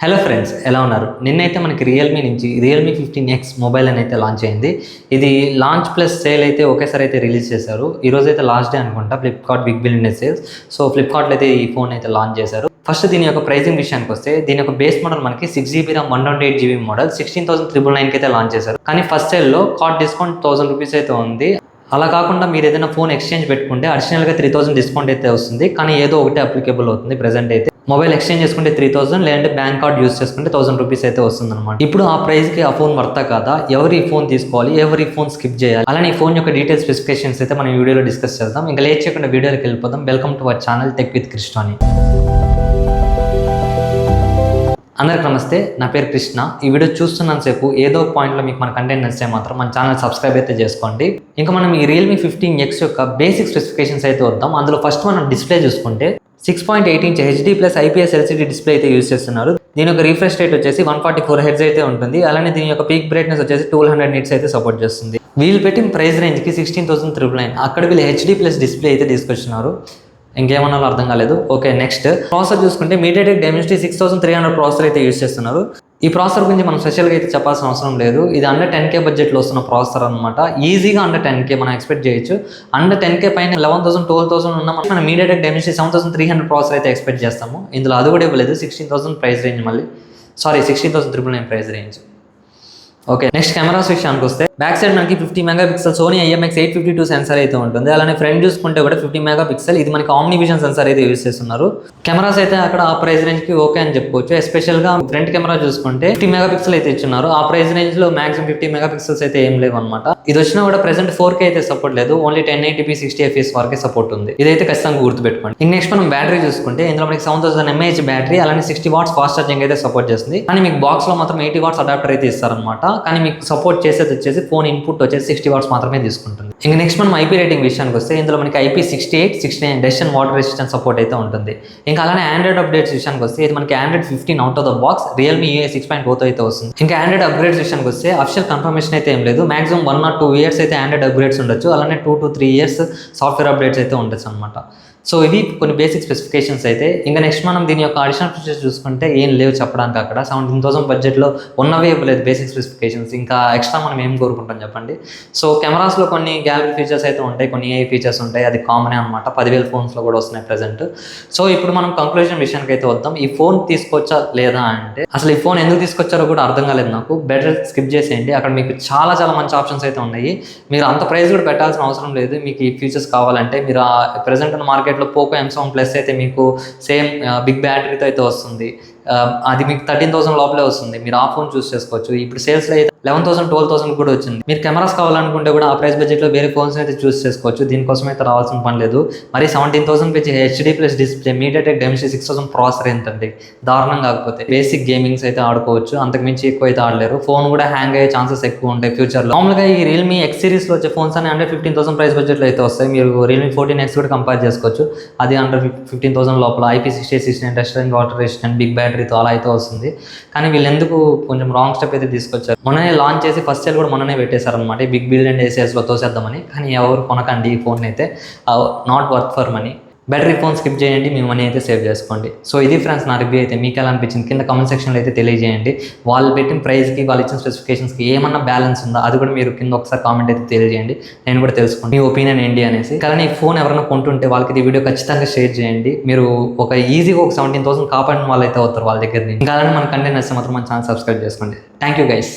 Hello friends, ఎలా ఉన్నారు? నిన్నైతే మనకి రియల్మీ 15X మొబైల్ అయితే లాంచ్ అయింది. ఇది లాంచ్ ప్లస్ సేల్ అయితే ఒకేసారి అయితే రిలీజ్ చేశారు. ఈరోజు అయితే లాస్ట్ డే అనుకుంటా Flipkart big billion day sales. So ఫ్లిప్కార్ట్లో అయితే ఈ ఫోన్ అయితే లాంచ్ చేశారు. ఫస్ట్ దీని యొక్క ప్రైసింగ్ విషయానికి వస్తే దీని యొక్క బేస్ మోడల్ మనకి 6GB RAM 128GB మోడల్ 16,999 అయితే లాంచ్ చేశారు. కానీ ఫస్ట్ సేల్లో కార్డ్ డిస్కౌంట్ 1000 రూపీస్ అయితే ఉంది. అలా కాకుండా మీరు ఏదైనా ఫోన్ ఎక్స్చేంజ్ పెట్టుకుంటే అడిషనల్గా 3000 డిస్కౌంట్ అయితే వస్తుంది. కానీ ఏదో ఒకటి అప్లికేబుల్ అవుతుంది ప్రెసెంట్ అయితే. మొబైల్ ఎక్స్చేంజ్ చేసుకుంటే 3000, లేదంటే బ్యాంక్ కార్డ్ యూస్ చేసుకుంటే 1000 రూపీస్ అయితే వస్తుంది అనమాట. ఇప్పుడు ఆ ప్రైస్కి ఆ ఫోన్ వర్తా కాదా, ఎవరు ఈ ఫోన్ తీసుకోవాలి, ఎవరు ఈ ఫోన్ స్కిప్ చేయాలి, అలానే ఈ ఫోన్ యొక్క డీటెయిల్స్ స్పెసిఫికేషన్స్ అయితే మనం వీడియోలో డిస్కస్ చేద్దాం. ఇంకా లేట్ చేయకుండా వీడియోకి వెళ్ళిపోదాం. Welcome to our channel tech with Krishna. అందరికి నమస్తే, నా పేరు కృష్ణ. ఈ వీడియో చూస్తున్నంతసేపు ఏదో ఒక పాయింట్లో మీకు మన కంటెంట్ నచ్చితే మాత్రం మన ఛానల్ సబ్స్క్రైబ్ అయితే చేసుకోండి. ఇంకా మనం ఈ రియల్మీ 15X యొక్క బేసిక్ స్పెసిఫికేషన్స్ అయితే వద్దాం. అందులో ఫస్ట్ మనం డిస్ప్లే చూసుకుంటే 6.8 inch HD plus IPS LCD display అయితే యూస్ చేస్తున్నారు. దీని యొక్క రిఫ్రెష్ రేట్ వచ్చేసి 144 Hz అయితే ఉంటుంది. అలానే దీని యొక్క పీక్ బ్రైట్నెస్ వచ్చేసి 1200 nits అయితే సపోర్ట్ చేస్తుంది. వీళ్ళు పెట్టిన ప్రైస్ రేంజ్కి 16,999. అక్కడ వీళ్ళు HD ప్లస్ డిస్ప్లే అయితే తీసుకొచ్చినారు. ఇంకేమన్నా అర్థం కాలేదు. ఓకే, నెక్స్ట్ ప్రాసెసర్ చూసుకుంటే MediaTek Dimensity 6300 ప్రాసెసర్ అయితే యూస్ చేస్తున్నారు. ఈ ప్రాసెసర్ గురించి మనం స్పెషల్గా అయితే చెప్పాల్సిన అవసరం లేదు. ఇది అండర్ 10K బడ్జెట్లో వస్తున్న ప్రాసెసర్ అనమాట. ఈజీగా అండర్ 10K మనం ఎక్స్పెక్ట్ చేయొచ్చు. అండర్ 10K పైన 11,000, 12,000 ఉన్న మనం MediaTek Dimensity 7300 ప్రాసెసర్ అయితే ఎక్స్పెక్ట్ చేస్తాము. ఇందులో అది కూడా ఇవ్వలేదు. 16,000 price range, 16,999 price range. Okay, next cameras విషయానికి వస్తే బ్యాక్ సైడ్ మనకి 50 మెగాపిక్సెల్ సోనీ IMX852 సెన్సార్ అయితే ఉంటుంది. అలానే ఫ్రంట్ చూసుకుంటే కూడా 50 మెగాపిక్సెల్, ఇది మనకి ఆమ్నివిజన్ సెన్సార్ అయితే యూస్ చేస్తున్నారు. కెమెరాస్ అయితే అక్కడ ఆ ప్రైస్ రేంజ్ కి ఓకే అని చెప్పుకోవచ్చు. ఎస్పెషల్గా ఫ్రంట్ కెమెరా చూసుకుంటే 50 మెగాపిక్సెల్ అయితే ఇచ్చున్నారు. ఆ ప్రైస్ రేంజ్ లో మాక్సిమం 50 మెగాపిక్సెల్స్ అయితే ఏం లేవు అనమాట. ఇది వచ్చినా కూడా ప్రెసెంట్ 4K అయితే సపోర్ట్ లేదు. ఓన్లీ 1080p 60fps వరకే సపోర్ట్ ఉంది. ఇదైతే ఖచ్చితంగా గుర్తుపెట్టుకోండి. నెక్స్ట్ మనం బ్యాటరీ చూసుకుంటే ఇందులో మనకి 7000 mAh బ్యాటరీ, అలానే 60 watts ఫాస్ట్ ఛార్జింగ్ అయితే సపోర్ట్ చేస్తుంది. కానీ మీకు బాక్స్ లో మాత్రం 80 watts అడాప్టర్ అయితే ఇస్తారనమాట. కానీ మీకు సపోర్ట్ చేసేది వచ్చేసి ఫోన్ ఇన్పుట్ వచ్చేసి 60 watts మాత్రమే తీసుకుంటుంది. ఇంకా నెక్స్ట్ మనం IP రేటింగ్ విషయానికి వస్తే ఇందులో మనకి IP68, 69 dust and water resistance support అయితే ఉంటుంది. ఇంకా అలానే ఆండ్రాయిడ్ అప్డేట్స్ విషయానికి వస్తే ఇది మనకి Android 15 out of the box Realme UI 6.0 అయితే వస్తుంది. ఇంకా ఆండ్రాయిడ్ అప్గ్రేడ్స్ విషయానికి వస్తే అఫిషియల్ కన్ఫర్మేషన్ అయితే ఏం లేదు. మాక్సిమం 1 or 2 years అయితే ఆండ్రాయిడ్ అప్గ్రేడ్స్ ఉండొచ్చు. అలానే 2 to 3 years సాఫ్ట్వేర్ అప్డేట్స్ అయితే ఉండొచ్చు అనమాట. సో ఇవి కొన్ని బేసిక్ స్పెసిఫికేషన్స్ అయితే. ఇంకా నెక్స్ట్ మనం దీని యొక్క అడిషనల్ ఫీచర్స్ చూసుకుంటే ఏం లేవు చెప్పడానికి. అక్కడ 17,000 బడ్జెట్లో ఉన్నవే ఇవ్వలేదు బేసిక్ స్పెసిఫికేషన్స్. ఇంకా ఎక్స్ట్రా మనం ఏం కోరుకుంటాం చెప్పండి. సో కెమెరాస్లో కొన్ని గ్యాలరీ ఫీచర్స్ అయితే ఉంటాయి, కొన్ని AI ఫీచర్స్ ఉంటాయి. అది కామనే అనమాట. 10,000 ఫోన్స్లో కూడా వస్తున్నాయి ప్రెసెంట్. సో ఇప్పుడు మనం కంక్లూజన్ విషయానికి అయితే వద్దాం. ఈ ఫోన్ తీసుకొచ్చా లేదా అంటే అసలు ఈ ఫోన్ ఎందుకు తీసుకొచ్చారో కూడా అర్థం కాలేదు నాకు. బెటర్ స్కిప్ చేసేయండి. అక్కడ మీకు చాలా చాలా మంచి ఆప్షన్స్ అయితే ఉన్నాయి. మీరు అంత ప్రైస్ కూడా పెట్టాల్సిన అవసరం లేదు. మీకు ఈ ఫీచర్స్ కావాలంటే మీరు ప్రెసెంట్ ఉన్న మార్కెట్లో పోకో M7 Plus అయితే మీకు సేమ్ బిగ్ బ్యాటరీతో అయితే వస్తుంది. అది మీకు 13,000 లోపలే వస్తుంది. మీరు ఆ ఫోన్ చూస్ చేసుకోవచ్చు. ఇప్పుడు సేల్స్లో అయితే 11,000, 12,000 కూడా వచ్చింది. మీరు కెమెరాస్ కావాలనుకుంటే కూడా ఆ ప్రైస్ బడ్జెట్లో వేరే ఫోన్స్ అయితే చూస్ చేసుకోవచ్చు. దీనికోసం అయితే రావాల్సిన పని లేదు. మరి 17,000 పెంచి HD plus display, MediaTek Dimensity 6000 processor ఏంటండి, దారుణం. కాకపోతే బేసిక్ గేమింగ్స్ అయితే ఆడుకోవచ్చు. అంతకు మించి ఎక్కువ అయితే ఆడలేరు. ఫోన్ కూడా హ్యాంగ్ అయ్యే ఛాన్సెస్ ఎక్కువ ఉంటాయి ఫ్యూచర్లో. మామూలుగా ఈ రియల్మీ X సిరీస్లో వచ్చే ఫోన్స్ అని అండర్ 15,000 ప్రైస్ బడ్జెట్లో అయితే వస్తాయి. మీరు రియల్మీ 14X కూడా కంపేర్ చేసుకోవచ్చు. అది అండర్ 15,000 లోపల IP68, 69 dust and water resistant big బ్యాటరీతో అలా అయితే వస్తుంది. కానీ వీళ్ళు ఎందుకు కొంచెం రాంగ్ స్టెప్ అయితే తీసుకొచ్చారు. మొన్ననే లాంచ్ చేసి ఫస్ట్ సేల్ కూడా మొన్ననే పెట్టేశారనమాట. బిగ్ బిలియన్ డే సేల్స్లో తోసేద్దామని. కానీ ఎవరు కొనకండి ఈ ఫోన్ అయితే. Not worth for money. Better phone skip చేయండి, మీ మనీ అయితే సేవ్ చేసుకోండి. సో ఇది ఫ్రెండ్స్ నా రివ్యూ అయితే. మీకు ఎలా అనిపించింది కింద కామెంట్ సెక్షన్లో అయితే తెలియజేయండి. వాళ్ళు పెట్టిన ప్రైస్కి, వాళ్ళు ఇచ్చిన స్పెసిఫికేషన్స్కి ఏమన్నా బ్యాలెన్స్ ఉందా అది కూడా మీరు కింద ఒకసారి కామెంట్ అయితే తెలియజేయండి. నేను కూడా తెలుసుకోండి మీ ఒపీనియన్ ఏంటి అనేసి. కానీ ఈ ఫోన్ ఎవరైనా కొంటుంటే వాళ్ళకి ఈ వీడియో ఖచ్చితంగా షేర్ చేయండి. మీరు ఒక ఈజీగా ఒక 17,000 కాపాడిన వాళ్ళు అయితే అవుతారు వాళ్ళ దగ్గర నుంచి. ఇంకా అలానే మన కంటెంట్ నచ్చితే మాత్రం మన ఛానల్ సబ్స్క్రైబ్ చేసుకోండి. Thank you guys.